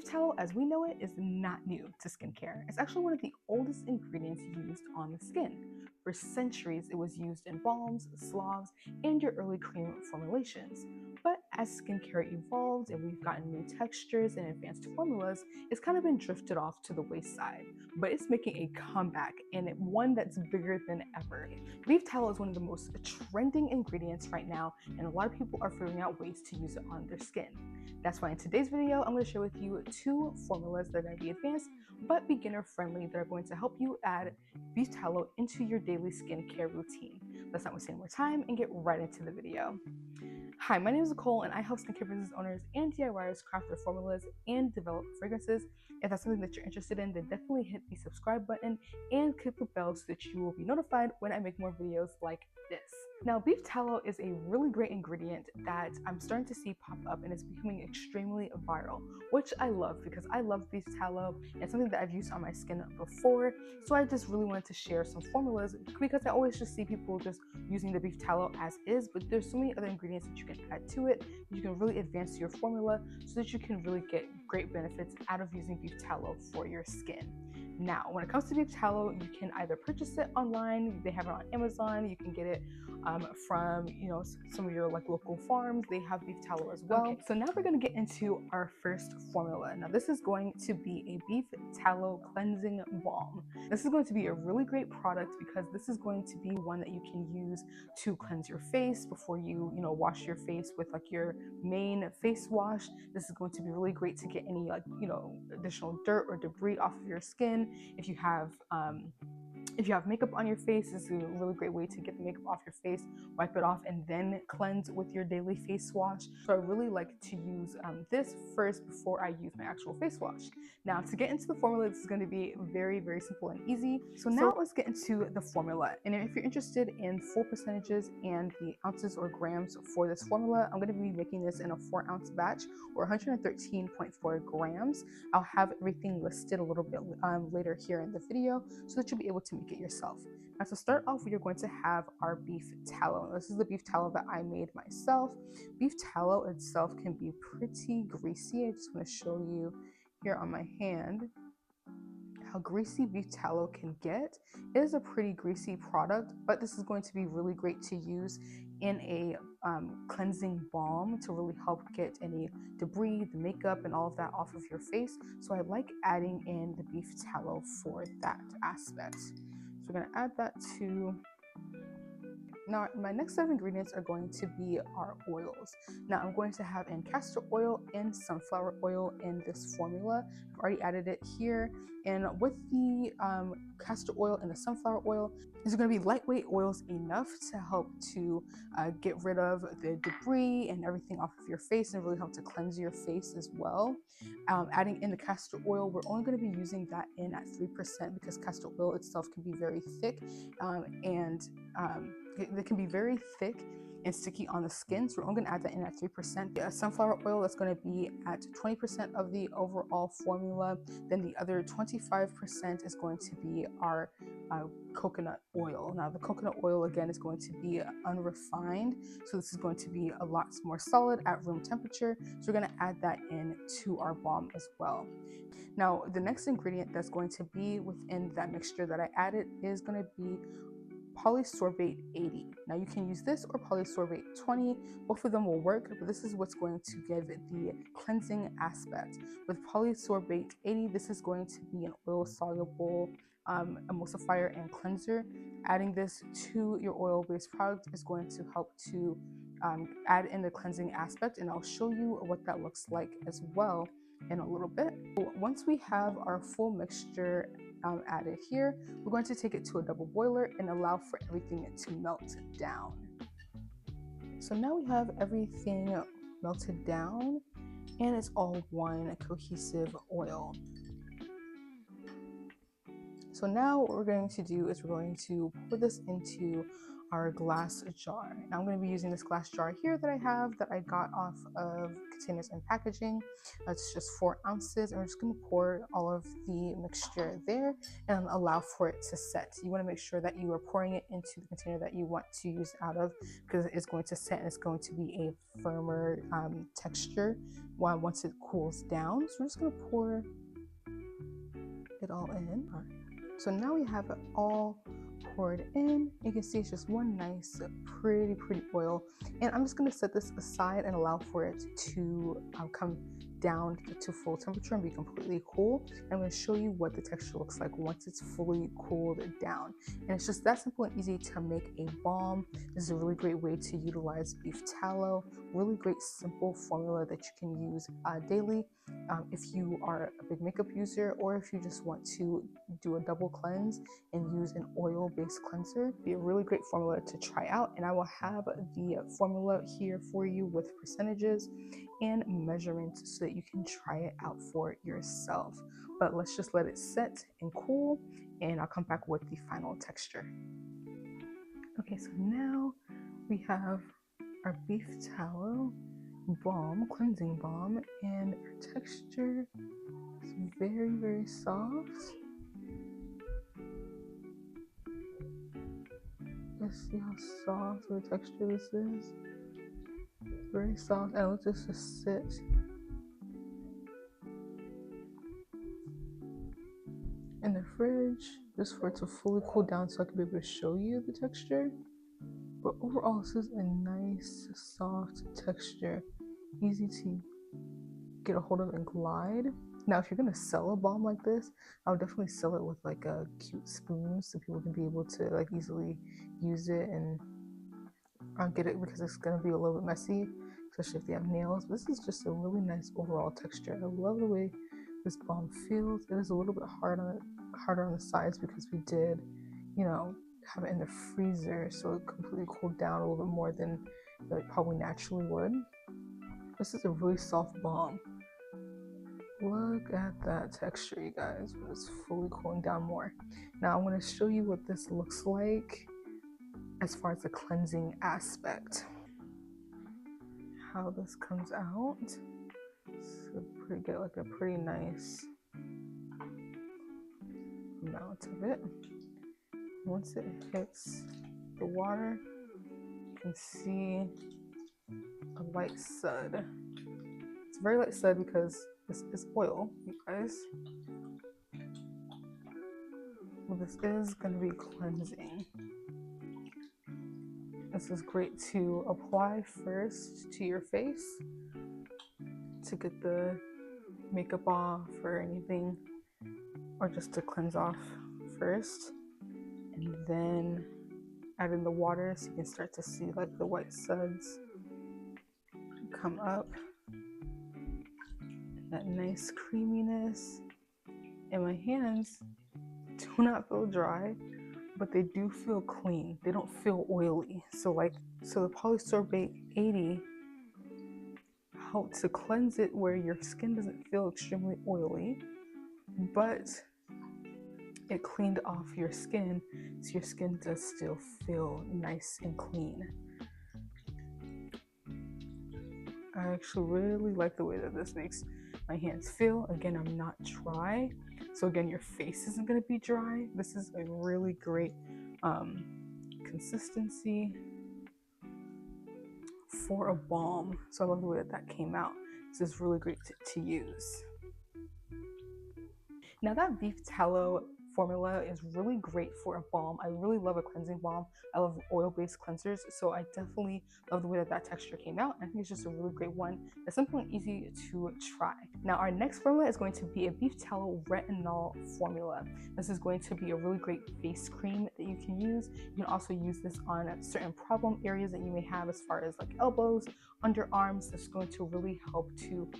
tallow, as we know it, is not new to skincare. It's actually one of the oldest ingredients used on the skin. For centuries, it was used in balms, sloughs, and your early cream formulations. But as skincare evolved and we've gotten new textures and advanced formulas, it's kind of been drifted off to the wayside. But it's making a comeback, and one that's bigger than ever. Beef tallow is one of the most trending ingredients right now, and a lot of people are figuring out ways to use it on their skin. That's why in today's video, I'm going to share with you 2 formulas that are going to be advanced but beginner friendly that are going to help you add beef tallow into your daily skincare routine. Let's not waste any more time and get right into the video. Hi, my name is Nicole, and I help skincare business owners and DIYers craft their formulas and develop fragrances. If that's something that you're interested in, then definitely hit the subscribe button and click the bell so that you will be notified when I make more videos like this. Now, beef tallow is a really great ingredient that I'm starting to see pop up, and it's becoming extremely viral, which I love because I love beef tallow and it's something that I've used on my skin before. So I just really wanted to share some formulas because I always just see people just using the beef tallow as is, but there's so many other ingredients that you can add to it. You can really advance your formula so that you can really get great benefits out of using beef tallow for your skin. Now, when it comes to beef tallow, you can either purchase it online. They have it on Amazon. You can get it from some of your local farms. They have beef tallow as well. Okay, so now we're going to get into our first formula. Now, this is going to be a beef tallow cleansing balm. This is going to be a really great product because this is going to be one that you can use to cleanse your face before you wash your face with your main face wash. This is going to be really great to get any additional dirt or debris off of your skin. If you have makeup on your face, this is a really great way to get the makeup off your face, wipe it off, and then cleanse with your daily face wash. So I really like to use this first before I use my actual face wash. Now, to get into the formula, this is going to be very, very simple and easy. So now let's get into the formula. And if you're interested in full percentages and the ounces or grams for this formula, I'm going to be making this in a 4-ounce batch or 113.4 grams. I'll have everything listed a little bit later here in the video so that you'll be able to make it yourself. Now, to start off, we are going to have our beef tallow. This is the beef tallow that I made myself. Beef tallow itself can be pretty greasy. I just want to show you here on my hand how greasy beef tallow can get. It is a pretty greasy product, but this is going to be really great to use in a cleansing balm to really help get any debris, the makeup, and all of that off of your face. So I like adding in the beef tallow for that aspect. So we're going to add that to. Now, my next set of ingredients are going to be our oils. Now, I'm going to have in castor oil and sunflower oil in this formula. I've already added it here. And with the castor oil and the sunflower oil, these are going to be lightweight oils enough to help to get rid of the debris and everything off of your face and really help to cleanse your face as well. Adding in the castor oil, we're only going to be using that in at 3% because castor oil itself can be very thick it can be very thick and sticky on the skin, so we're only going to add that in at 3%. Sunflower oil, that's going to be at 20% of the overall formula. Then the other 25% is going to be our coconut oil. Now, the coconut oil, again, is going to be unrefined, so this is going to be a lot more solid at room temperature, so we're going to add that in to our balm as well. Now, the next ingredient that's going to be within that mixture that I added is going to be polysorbate 80. Now, you can use this or polysorbate 20. Both of them will work, but this is what's going to give it the cleansing aspect. With polysorbate 80, this is going to be an oil-soluble emulsifier and cleanser. Adding this to your oil-based product is going to help to add in the cleansing aspect, and I'll show you what that looks like as well in a little bit. Once we have our full mixture added here, we're going to take it to a double boiler and allow for everything to melt down. So now we have everything melted down and it's all one cohesive oil. So now what we're going to do is we're going to pour this into our glass jar. Now I'm going to be using this glass jar here that I have that I got off of Containers and Packaging. It's just 4 ounces, and we're just going to pour all of the mixture there and allow for it to set. You want to make sure that you are pouring it into the container that you want to use out of, because it's going to set and it's going to be a firmer texture once it cools down. So we're just going to pour it all in. All right. So now we have it all poured in. You can see it's just one nice pretty oil, and I'm just going to set this aside and allow for it to come down to full temperature and be completely cool. And I'm going to show you what the texture looks like once it's fully cooled down. And it's just that simple and easy to make a balm. This is a really great way to utilize beef tallow. Really great simple formula that you can use daily if you are a big makeup user, or if you just want to do a double cleanse and use an oil-based cleanser. Be a really great formula to try out, and I will have the formula here for you with percentages and measurements so that you can try it out for yourself. But let's just let it set and cool, and I'll come back with the final texture. Okay, so now we have our beef tallow balm, cleansing balm, and our texture is very soft. Let's see how soft the texture this is. It's very soft, and let this just sit. In the fridge just for it to fully cool down so I can be able to show you the texture. But overall, this is a nice soft texture, easy to get a hold of and glide. Now if you're gonna sell a balm like this, I would definitely sell it with like a cute spoon so people can be able to like easily use it and get it, because it's gonna be a little bit messy, especially if they have nails. But this is just a really nice overall texture. I love the way this balm feels. It is a little bit harder on the sides because we did, you know, have it in the freezer, so it completely cooled down a little bit more than it probably naturally would. This is a really soft balm. Look at that texture, you guys. It's fully cooling down more. Now I'm going to show you what this looks like as far as the cleansing aspect. How this comes out. So get like a pretty nice amount of it. Once it hits the water, you can see a light sud. It's a very light sud because this is oil, you guys. Well, this is going to be cleansing. This is great to apply first to your face to get the makeup off or anything, or just to cleanse off first, and then add in the water so you can start to see like the white suds come up, and that nice creaminess. And my hands do not feel dry, but they do feel clean. They don't feel oily. So the polysorbate 80 helped to cleanse it where your skin doesn't feel extremely oily, but it cleaned off your skin, so your skin does still feel nice and clean. I actually really like the way that this makes my hands feel. Again, I'm not dry, so again, your face isn't going to be dry. This is a really great consistency for a balm, so I love the way that came out. This is really great to use. Now that beef tallow formula is really great for a balm. I really love a cleansing balm. I love oil-based cleansers, so I definitely love the way that texture came out. I think it's just a really great one. It's simple and easy to try. Now our next formula is going to be a beef tallow retinol formula. This is going to be a really great face cream that you can use. You can also use this on certain problem areas that you may have, as far as like elbows, underarms. This is going to really help to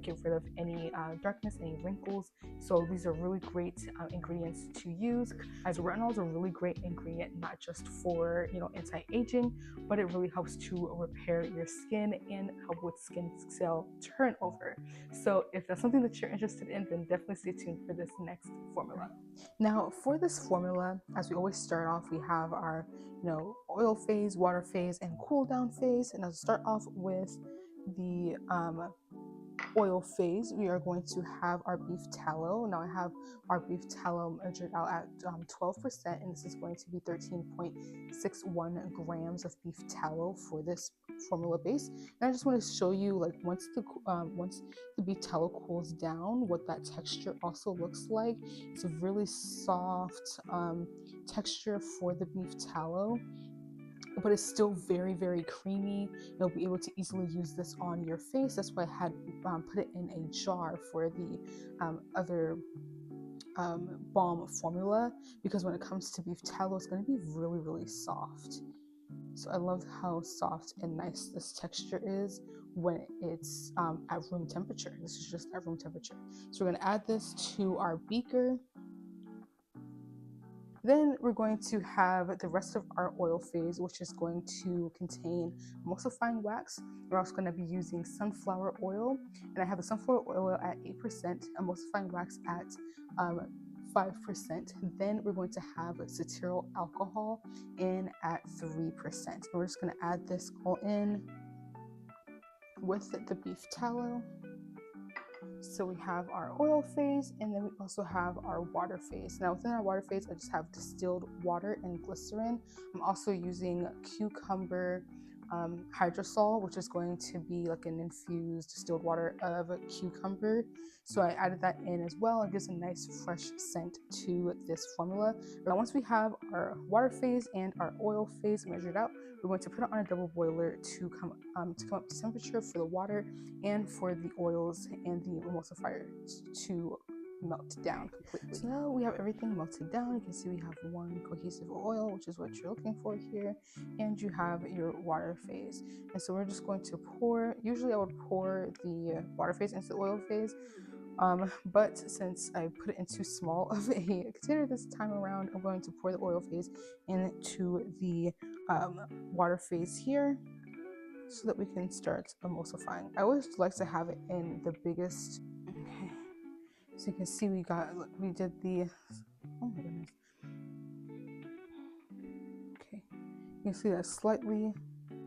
get rid of any darkness, any wrinkles. So these are really great ingredients ingredients to use, as retinol is a really great ingredient, not just for anti-aging, but it really helps to repair your skin and help with skin cell turnover. So if that's something that you're interested in, then definitely stay tuned for this next formula. Now for this formula, as we always start off, we have our oil phase, water phase, and cool down phase. And I'll start off with the oil phase. We are going to have our beef tallow. Now I have our beef tallow measured out at 12%, and this is going to be 13.61 grams of beef tallow for this formula base. And I just want to show you, like, once the beef tallow cools down, what that texture also looks like. It's a really soft texture for the beef tallow, but it's still very, very creamy. You'll be able to easily use this on your face. That's why I had put it in a jar for the other balm formula, because when it comes to beef tallow, it's going to be really, really soft. So I love how soft and nice this texture is when it's at room temperature. This is just at room temperature. So we're going to add this to our beaker. Then we're going to have the rest of our oil phase, which is going to contain emulsifying wax. We're also going to be using sunflower oil, and I have the sunflower oil at 8%, emulsifying wax at 5%. Then we're going to have cetyl alcohol in at 3%. And we're just going to add this all in with the beef tallow. So we have our oil phase, and then we also have our water phase. Now within our water phase, I just have distilled water and glycerin. I'm also using cucumber hydrosol, which is going to be like an infused distilled water of cucumber. So I added that in as well. It gives a nice fresh scent to this formula. Now once we have our water phase and our oil phase measured out, we're going to put it on a double boiler to come up to temperature for the water and for the oils and the emulsifier to melt down completely. So now we have everything melted down. You can see we have one cohesive oil, which is what you're looking for here, and you have your water phase. And so we're just going to pour. Usually I would pour the water phase into the oil phase, but since I put it in too small of a container this time around, I'm going to pour the oil phase into the water phase here, so that we can start emulsifying. I always like to have it in the biggest. Okay, so you can see we did the, oh my goodness. Okay, you can see that slightly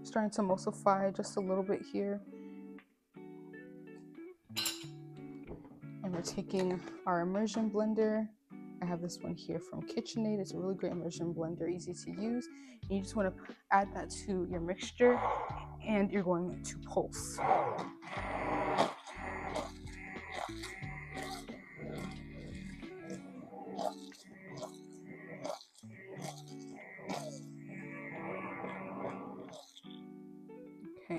starting to emulsify just a little bit here. And we're taking our immersion blender. I have this one here from KitchenAid. It's a really great immersion blender, easy to use. And you just want to add that to your mixture, and you're going to pulse. Okay,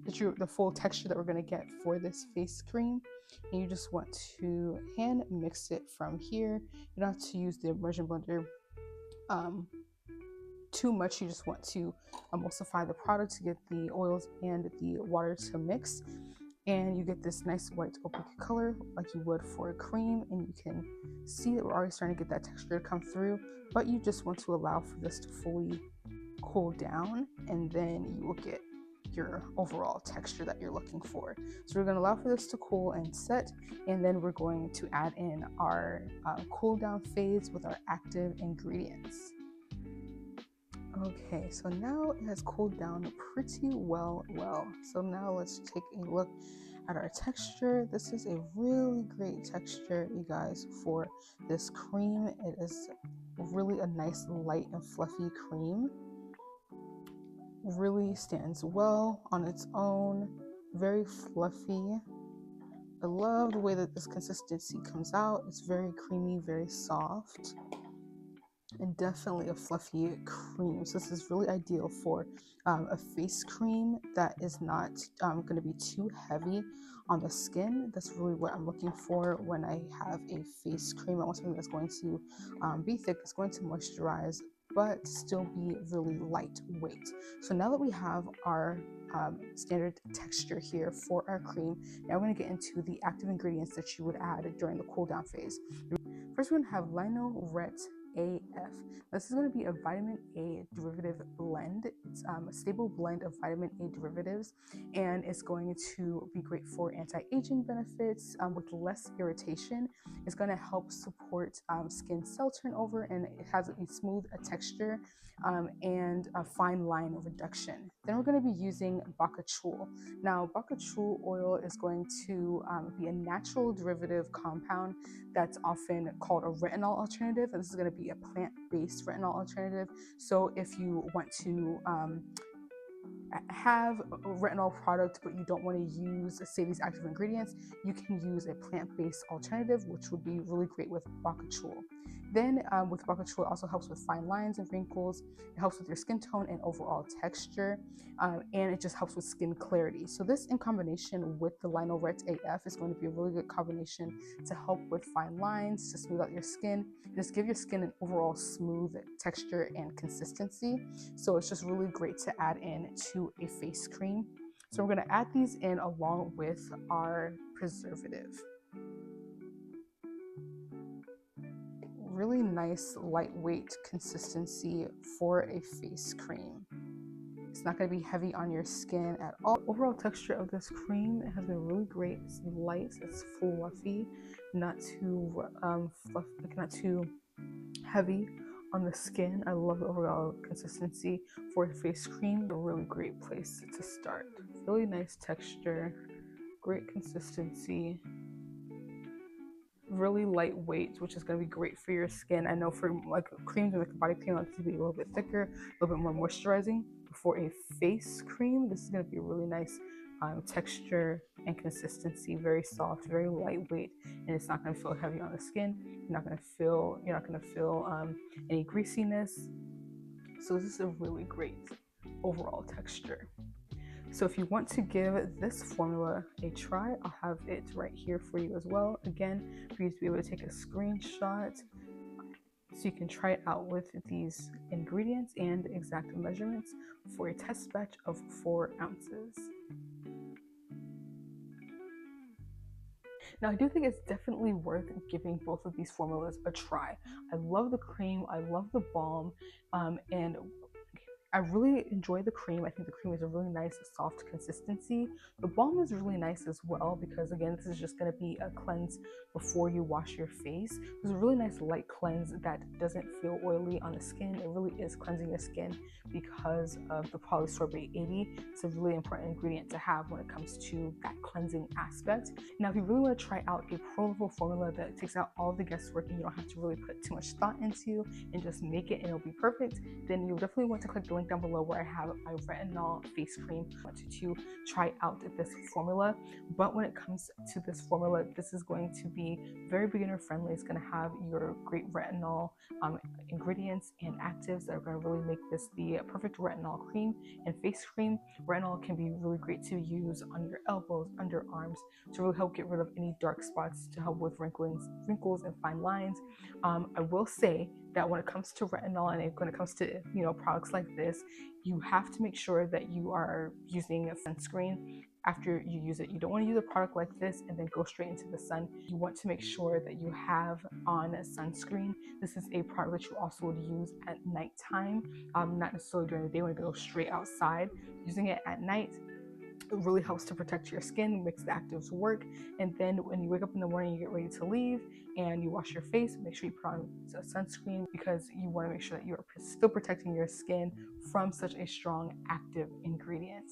get the full texture that we're going to get for this face cream. And you just want to hand mix it from here. You don't have to use the immersion blender too much. You just want to emulsify the product to get the oils and the water to mix, and you get this nice white opaque color like you would for a cream. And you can see that we're already starting to get that texture to come through, but you just want to allow for this to fully cool down, and then you will get your overall texture that you're looking for. So we're going to allow for this to cool and set, and then we're going to add in our cool down phase with our active ingredients. Okay, so now it has cooled down pretty well. So now let's take a look at our texture. This is a really great texture, you guys, for this cream. It is really a nice light and fluffy cream. Really stands well on its own, very fluffy. I love the way that this consistency comes out. It's very creamy, very soft, and definitely a fluffy cream. So this is really ideal for a face cream that is not going to be too heavy on the skin. That's really what I'm looking for when I have a face cream. I want something that's going to be thick, it's going to moisturize, but still be really lightweight. So now that we have our standard texture here for our cream, now we're going to get into the active ingredients that you would add during the cool down phase. First, we're going to have Linoret AF. This is going to be a vitamin A derivative blend. It's a stable blend of vitamin A derivatives, and it's going to be great for anti-aging benefits with less irritation. It's going to help support skin cell turnover, and it has a smooth texture and a fine line reduction. Then we're going to be using baka chul. Now, baka chul oil is going to be a natural derivative compound that's often called a retinol alternative, and this is going to be a plant-based retinol alternative. So if you want to have a retinol product but you don't want to use, say, these active ingredients, you can use a plant-based alternative, which would be really great with baka chul. Then with baka chul, it also helps with fine lines and wrinkles. It helps with your skin tone and overall texture, and it just helps with skin clarity. So this, in combination with the Linoret AF, is going to be a really good combination to help with fine lines, to smooth out your skin, just give your skin an overall smooth texture and consistency. So it's just really great to add in to a face cream. So we're going to add these in along with our preservative. Really nice lightweight consistency for a face cream. It's not going to be heavy on your skin at all. The overall texture of this cream has been really great. It's light, it's fluffy, not too not too heavy on the skin. I love the overall consistency for a face cream. A really great place to start. Really nice texture, great consistency, really lightweight, which is going to be great for your skin. I know for like creams or like a body cream, like to be a little bit thicker, a little bit more moisturizing. For a face cream, this is going to be a really nice texture and consistency, very soft, very lightweight, and it's not going to feel heavy on the skin. You're not going to feel any greasiness. So this is a really great overall texture. So if you want to give this formula a try, I'll have it right here for you as well. Again, for you to be able to take a screenshot so you can try it out with these ingredients and exact measurements for a test batch of 4 ounces. Now, I do think it's definitely worth giving both of these formulas a try. I love the cream, I love the balm, and I really enjoy the cream. I think the cream is a really nice soft consistency. The balm is really nice as well because, again, this is just going to be a cleanse before you wash your face. It's a really nice light cleanse that doesn't feel oily on the skin. It really is cleansing your skin because of the polysorbate 80. It's a really important ingredient to have when it comes to that cleansing aspect. Now, if you really want to try out a pro level formula that takes out all the guesswork and you don't have to really put too much thought into and just make it and it'll be perfect, then you definitely want to click the link down below where I have my retinol face cream. I want you to try out this formula. But when it comes to this formula, this is going to be very beginner friendly. It's going to have your great retinol ingredients and actives that are going to really make this the perfect retinol cream and face cream. Retinol can be really great to use on your elbows, underarms, to really help get rid of any dark spots, to help with wrinkles and fine lines. I will say that when it comes to retinol and when it comes to products like this, you have to make sure that you are using a sunscreen after you use it. You don't want to use a product like this and then go straight into the sun. You want to make sure that you have on a sunscreen. This is a product that you also would use at nighttime, not necessarily during the day when you go straight outside. Using it at night, it really helps to protect your skin, makes the actives work. And then when you wake up in the morning, you get ready to leave and you wash your face, make sure you put on a sunscreen because you want to make sure that you are still protecting your skin from such a strong active ingredient.